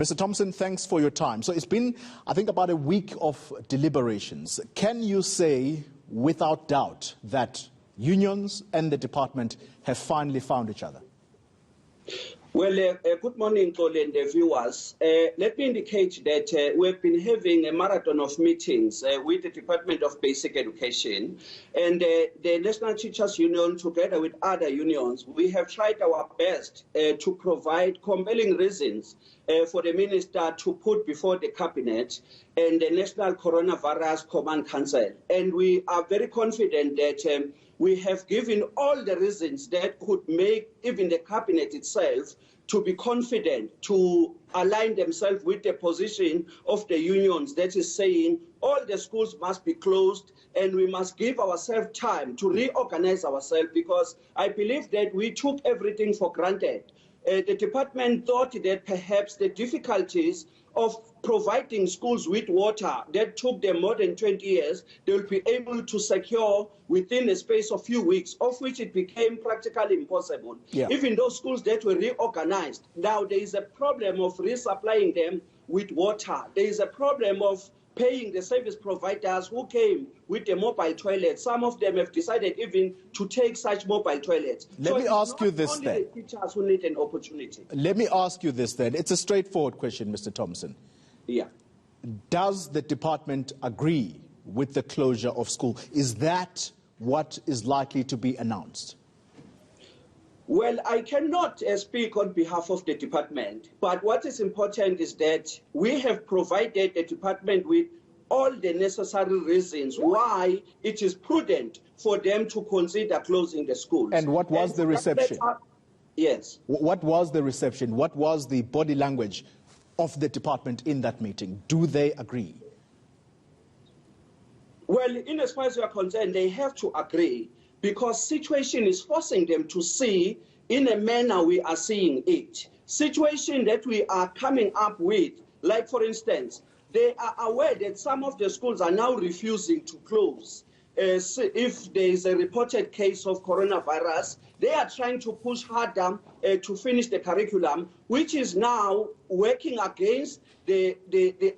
Mr. Thompson, thanks for your time. So it's been, I think, about a week of deliberations. Can you say without doubt that unions and the department have finally found each other? Well, good morning, Tole and the viewers. Let me indicate that we've been having a marathon of meetings with the Department of Basic Education and the National Teachers Union, together with other unions. We have tried our best to provide compelling reasons for the Minister to put before the Cabinet and the National Coronavirus Command Council. And we are very confident that we have given all the reasons that could make even the Cabinet itself to be confident, to align themselves with the position of the unions that is saying all the schools must be closed and we must give ourselves time to reorganize ourselves, because I believe that we took everything for granted. The department thought that perhaps the difficulties of providing schools with water that took them more than 20 years, they will be able to secure within a space of few weeks, of which it became practically impossible. Yeah. Even those schools that were reorganized, now there is a problem of resupplying them with water. There is a problem of paying the service providers who came with the mobile toilets. Some of them have decided even to take such mobile toilets. Let me ask you this then. Only the teachers who need an opportunity. Let me ask you this then. It's a straightforward question, Mr. Thompson. Yeah. Does the department agree with the closure of school? Is that what is likely to be announced? Well, I cannot speak on behalf of the department, but what is important is that we have provided the department with all the necessary reasons why it is prudent for them to consider closing the schools. And what was the reception? Yes. What was the reception? What was the body language of the department in that meeting? Do they agree? Well, in as far as we are concerned, they have to agree, because situation is forcing them to see in a manner we are seeing it. Situation that we are coming up with, like for instance, they are aware that some of the schools are now refusing to close. If there is a reported case of coronavirus, they are trying to push harder to finish the curriculum, which is now working against the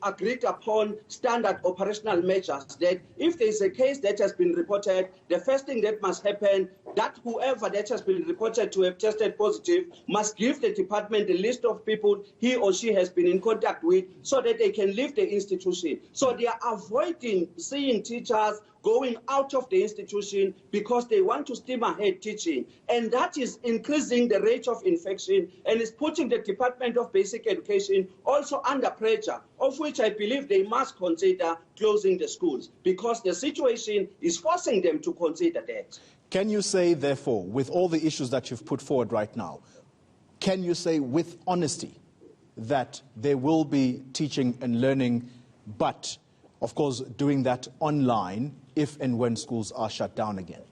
agreed upon standard operational measures, that if there is a case that has been reported, the first thing that must happen, that whoever that has been reported to have tested positive must give the department a list of people he or she has been in contact with so that they can leave the institution. So they are avoiding seeing teachers going out of the institution because they want to steam ahead teaching. And that is increasing the rate of infection and is putting the Department of Basic Education also under pressure, of which I believe they must consider closing the schools, because the situation is forcing them to consider that. Can you say, therefore, with all the issues that you've put forward right now, can you say with honesty that there will be teaching and learning, but, of course, doing that online if and when schools are shut down again?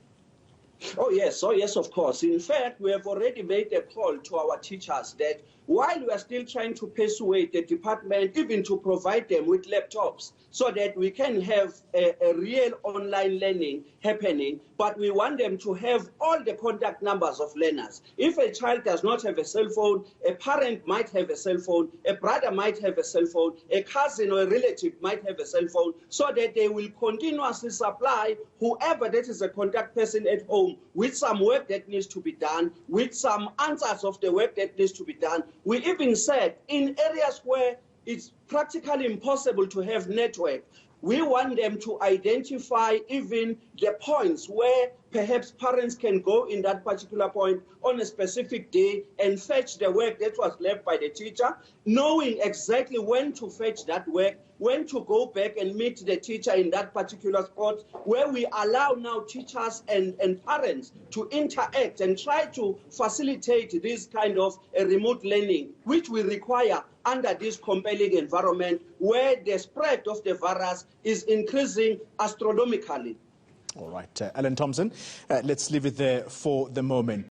Oh, yes, of course. In fact, we have already made a call to our teachers that while we are still trying to persuade the department even to provide them with laptops so that we can have a real online learning happening, but we want them to have all the contact numbers of learners. If a child does not have a cell phone, a parent might have a cell phone, a brother might have a cell phone, a cousin or a relative might have a cell phone, so that they will continuously supply whoever that is a contact person at home with some work that needs to be done, with some answers of the work that needs to be done. We even said in areas where it's practically impossible to have network, we want them to identify even the points where perhaps parents can go in that particular point on a specific day and fetch the work that was left by the teacher, knowing exactly when to fetch that work, when to go back and meet the teacher in that particular spot, where we allow now teachers and parents to interact and try to facilitate this kind of remote learning, which we require under this compelling environment where the spread of the virus is increasing astronomically. All right, Allan Thompson, let's leave it there for the moment.